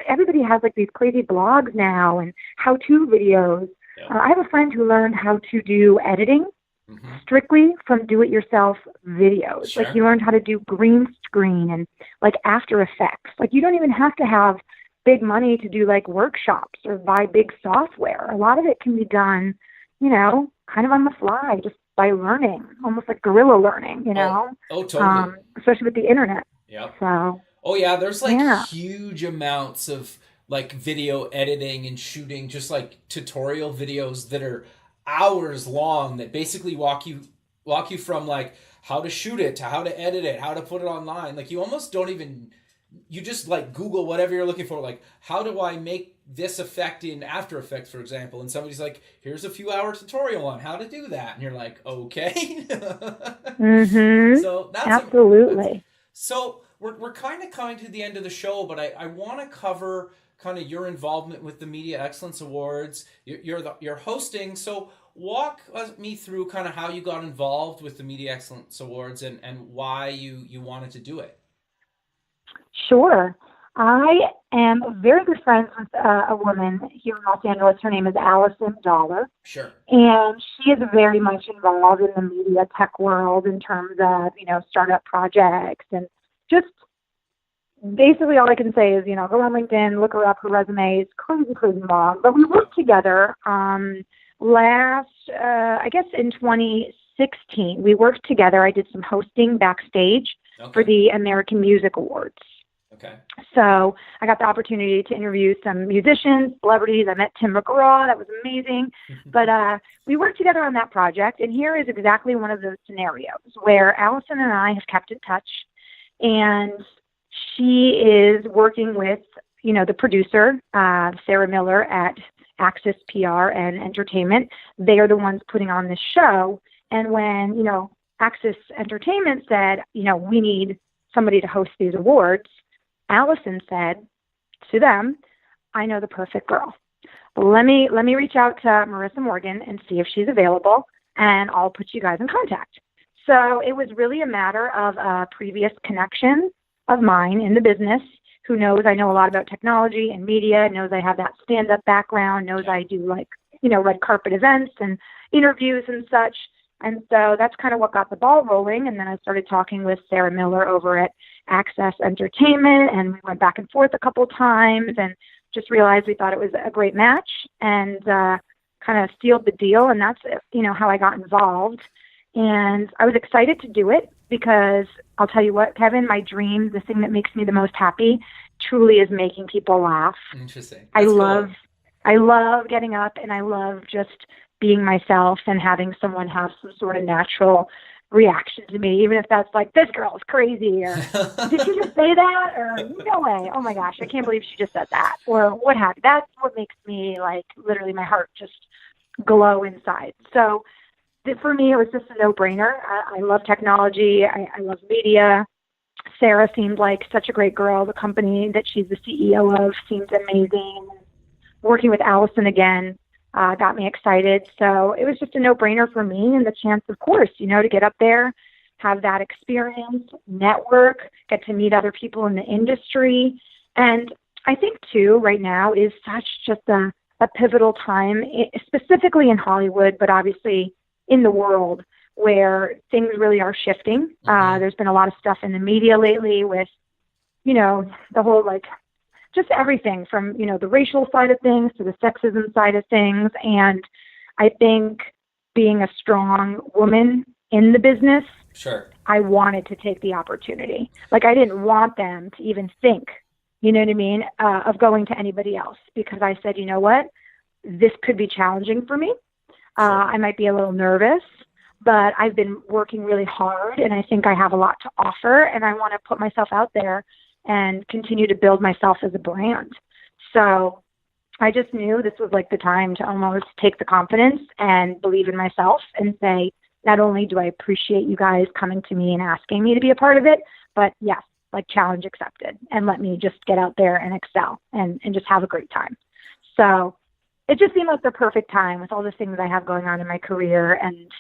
Speaker 2: everybody has like these crazy blogs now and how-to videos.
Speaker 1: Yep.
Speaker 2: I have a friend who learned how to do editing strictly from do-it-yourself videos.
Speaker 1: Sure.
Speaker 2: Like he learned how to do green screen and like After Effects. Like you don't even have to have big money to do like workshops or buy big software. A lot of it can be done, you know, kind of on the fly, just by learning, almost like guerrilla learning, you know?
Speaker 1: Oh, totally.
Speaker 2: Especially with the internet.
Speaker 1: Yep.
Speaker 2: So.
Speaker 1: Oh yeah, there's like huge amounts of like video editing and shooting, just like tutorial videos that are hours long that basically walk you from like how to shoot it to how to edit it, how to put it online. Like you almost don't even, you just like Google whatever you're looking for, like how do I make this effect in After Effects, for example, and somebody's like, here's a few hour tutorial on how to do that, and you're like, okay. So that's
Speaker 2: absolutely.
Speaker 1: So we're kind of coming to the end of the show, but I want to cover kind of your involvement with the Media Excellence Awards. You're hosting, so walk me through kind of how you got involved with the Media Excellence Awards and why you wanted to do it.
Speaker 2: Sure. I am very good friends with a woman here in Los Angeles. Her name is Allison Dollar.
Speaker 1: Sure.
Speaker 2: And she is very much involved in the media tech world in terms of, you know, startup projects and just basically all I can say is, you know, go on LinkedIn, look her up. Her resume is crazy long. But we worked together I guess in 2016. We worked together. I did some hosting backstage for the American Music Awards.
Speaker 1: Okay.
Speaker 2: So I got the opportunity to interview some musicians, celebrities. I met Tim McGraw. That was amazing. But we worked together on that project. And here is exactly one of those scenarios where Allison and I have kept in touch. And she is working with, you know, the producer, Sarah Miller at Axis PR and Entertainment. They are the ones putting on this show. And when, you know, Axis Entertainment said, you know, we need somebody to host these awards, Allison said to them, I know the perfect girl. Let me reach out to Marissa Morgan and see if she's available, and I'll put you guys in contact. So it was really a matter of a previous connection of mine in the business who knows I know a lot about technology and media, knows I have that stand-up background, knows I do like, you know, red carpet events and interviews and such. And so that's kind of what got the ball rolling. And then I started talking with Sarah Miller over at Access Entertainment, and we went back and forth a couple times and just realized we thought it was a great match, and kind of sealed the deal. And that's, how I got involved. And I was excited to do it because I'll tell you what, Kevin, my dream, the thing that makes me the most happy truly is making people laugh.
Speaker 1: Interesting.
Speaker 2: I love getting up, and I love just being myself and having someone have some sort of natural reaction to me, even if that's like, this girl is crazy, or did she just say that, or no way, oh my gosh, I can't believe she just said that, or what have you. That's what makes me, like, literally my heart just glow inside. So for me, it was just a no-brainer. I love technology. I love media. Sarah seemed like such a great girl. The company that she's the CEO of seems amazing. Working with Allison again got me excited. So it was just a no-brainer for me, and the chance, of course, to get up there, have that experience, network, get to meet other people in the industry. And I think, too, right now is such just a pivotal time, specifically in Hollywood, but obviously in the world, where things really are shifting. There's been a lot of stuff in the media lately with, the whole, just everything from, the racial side of things to the sexism side of things. And I think being a strong woman in the business,
Speaker 1: sure,
Speaker 2: I wanted to take the opportunity. I didn't want them to even think, you know what I mean, of going to anybody else, because I said, you know what, this could be challenging for me. I might be a little nervous, but I've been working really hard, and I think I have a lot to offer, and I want to put myself out there and continue to build myself as a brand. So I just knew this was the time to almost take the confidence and believe in myself and say, not only do I appreciate you guys coming to me and asking me to be a part of it, but yes, challenge accepted, and let me just get out there and excel and just have a great time. So it just seemed like the perfect time with all the things I have going on in my career, and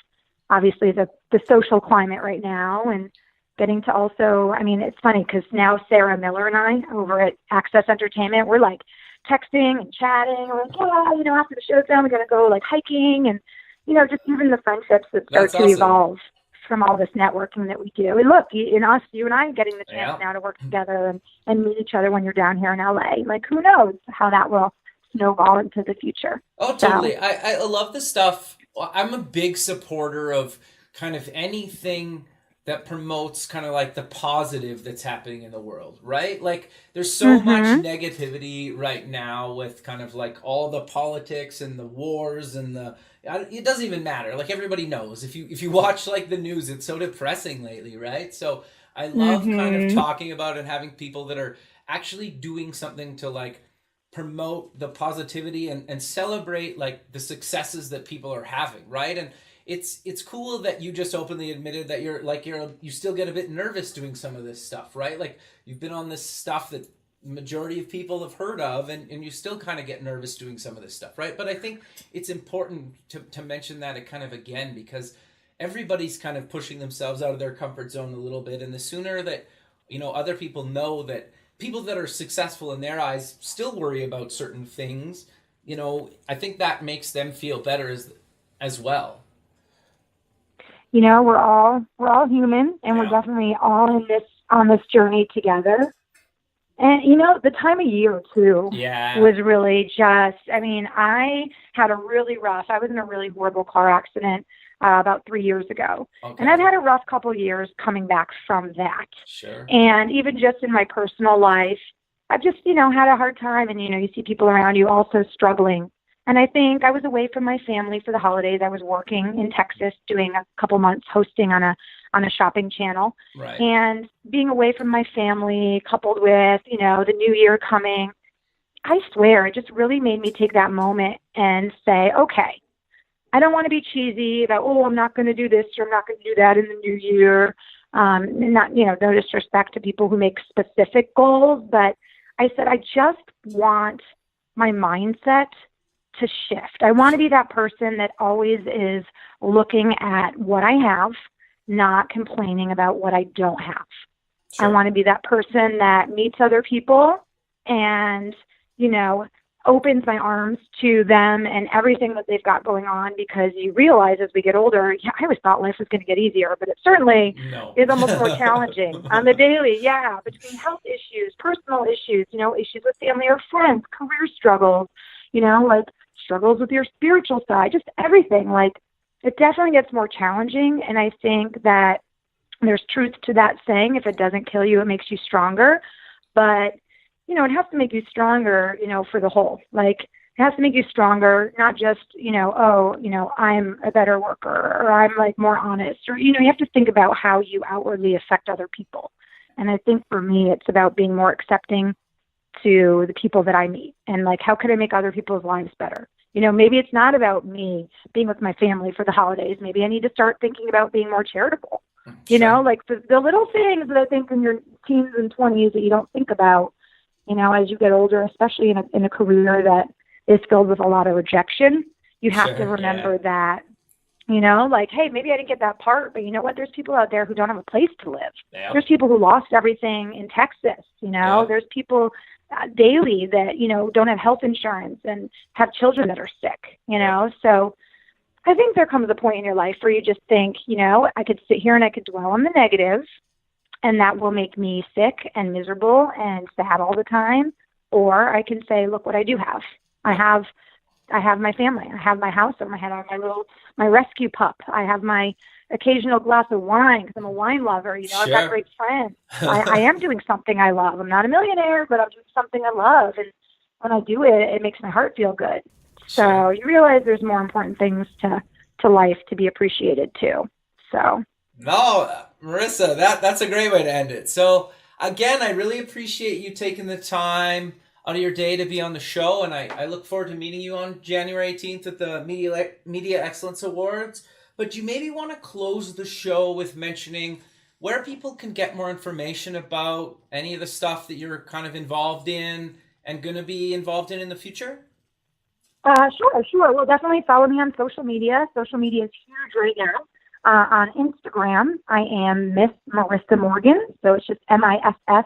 Speaker 2: obviously the social climate right now, and getting to also, it's funny because now Sarah Miller and I over at Access Entertainment, we're texting and chatting. We're after the show's done, we're going to go hiking, and, just even the friendships that start to evolve from all this networking that we do. And look, you and I getting the chance now to work together and meet each other when you're down here in LA. Who knows how that will snowball into the future.
Speaker 1: Oh, totally. So, I love the stuff. I'm a big supporter of kind of anything that promotes kind of the positive that's happening in the world, right? There's so much negativity right now with kind of all the politics and the wars and it doesn't even matter. Everybody knows. If you watch the news, it's so depressing lately, right? So I love kind of talking about and having people that are actually doing something to promote the positivity and celebrate the successes that people are having, right? And it's cool that you just openly admitted that you still get a bit nervous doing some of this stuff, right? You've been on this stuff that the majority of people have heard of, and you still kind of get nervous doing some of this stuff, right? But I think it's important to mention that kind of again, because everybody's kind of pushing themselves out of their comfort zone a little bit, and the sooner that other people know that people that are successful in their eyes still worry about certain things, I think that makes them feel better as well.
Speaker 2: We're all human, and we're definitely all on this journey together. And the time of year too was really just, I had a really rough, I was in a really horrible car accident about 3 years ago. Okay. And I've had a rough couple years coming back from that.
Speaker 1: Sure.
Speaker 2: And even just in my personal life, I've just, had a hard time, and, you see people around you also struggling. And I think I was away from my family for the holidays. I was working in Texas, doing a couple months hosting on a shopping channel.
Speaker 1: Right.
Speaker 2: And being away from my family, coupled with, the new year coming, I swear it just really made me take that moment and say, okay, I don't want to be cheesy about, I'm not going to do this or I'm not going to do that in the new year. And not, no disrespect to people who make specific goals, but I said, I just want my mindset to shift. I want to be that person that always is looking at what I have, not complaining about what I don't have. Sure. I want to be that person that meets other people and, opens my arms to them and everything that they've got going on, because you realize as we get older, yeah, I always thought life was going to get easier, but it certainly is almost more challenging on the daily. Yeah, between health issues, personal issues, issues with family or friends, career struggles, like struggles with your spiritual side, just everything. Like, it definitely gets more challenging. And I think that there's truth to that saying, if it doesn't kill you, it makes you stronger. But it has to make you stronger, for the whole. Like, it has to make you stronger, not just, I'm a better worker, or I'm like more honest, or, you have to think about how you outwardly affect other people. And I think for me, it's about being more accepting to the people that I meet, and like, how can I make other people's lives better? Maybe it's not about me being with my family for the holidays. Maybe I need to start thinking about being more charitable. Like the little things that I think in your teens and 20s that you don't think about, as you get older, especially in a career that is filled with a lot of rejection. You have to remember that, like, hey, maybe I didn't get that part, but you know what? There's people out there who don't have a place to live. Yep. There's people who lost everything in Texas, There's people daily that, don't have health insurance and have children that are sick, So I think there comes a point in your life where you just think, I could sit here and I could dwell on the negative, and that will make me sick and miserable and sad all the time. Or I can say, look what I do have. I have my family. I have my house over my head. I have my rescue pup. I have my occasional glass of wine because I'm a wine lover. I've got great friends. I am doing something I love. I'm not a millionaire, but I'm doing something I love. And when I do it, it makes my heart feel good. So you realize there's more important things to life to be appreciated too. So.
Speaker 3: No, Marissa, that's a great way to end it. So again, I really appreciate you taking the time out of your day to be on the show, and I look forward to meeting you on January 18th at the Media Excellence Awards. But you maybe want to close the show with mentioning where people can get more information about any of the stuff that you're kind of involved in and going to be involved in the future?
Speaker 2: Sure. Well, definitely follow me on social media. Social media is huge right now. On Instagram, I am Miss Marissa Morgan. So it's just MISS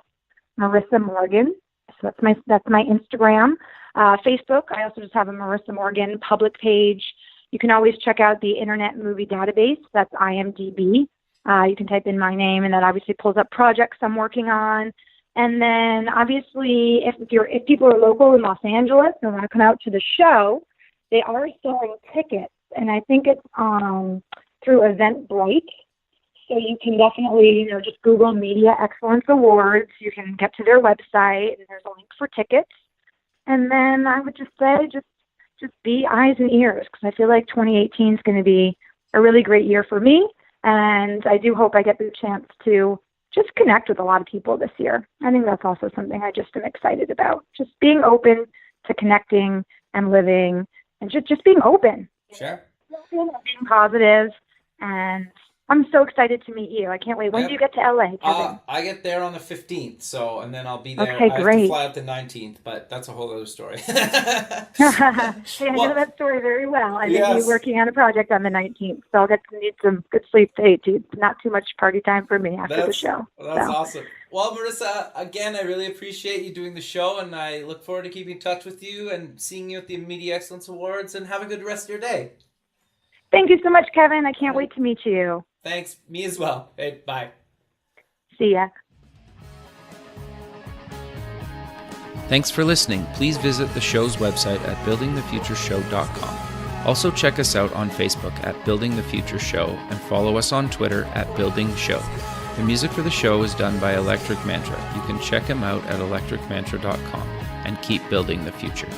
Speaker 2: Marissa Morgan. So that's my Instagram. Facebook, I also just have a Marissa Morgan public page. You can always check out the Internet Movie Database. That's IMDb. You can type in my name, and that obviously pulls up projects I'm working on. And then obviously, if people are local in Los Angeles and want to come out to the show, they are selling tickets, and I think it's through Eventbrite. So you can definitely, just Google Media Excellence Awards. You can get to their website, and there's a link for tickets. And then I would just say, just be eyes and ears, because I feel like 2018 is going to be a really great year for me, and I do hope I get the chance to just connect with a lot of people this year. I think that's also something I just am excited about. Just being open to connecting and living, and just being open.
Speaker 3: Sure.
Speaker 2: Being positive, and I'm so excited to meet you. I can't wait. When do you get to LA, Kevin?
Speaker 3: I get there on the 15th, and then I'll be there.
Speaker 2: Okay, great.
Speaker 3: I have to fly out the 19th, but that's a whole other story.
Speaker 2: Hey, I know that story very well. I'm going to be working on a project on the 19th, so I'll need some good sleep today, too. Not too much party time for me after the show.
Speaker 3: That's awesome. Well, Marissa, again, I really appreciate you doing the show, and I look forward to keeping in touch with you and seeing you at the Media Excellence Awards, and have a good rest of your day.
Speaker 2: Thank you so much, Kevin. I can't wait to meet you.
Speaker 3: Thanks. Me as well. Hey, bye.
Speaker 2: See ya.
Speaker 1: Thanks for listening. Please visit the show's website at buildingthefutureshow.com. Also check us out on Facebook at Building the Future Show, and follow us on Twitter at Building Show. The music for the show is done by Electric Mantra. You can check him out at electricmantra.com, and keep building the future.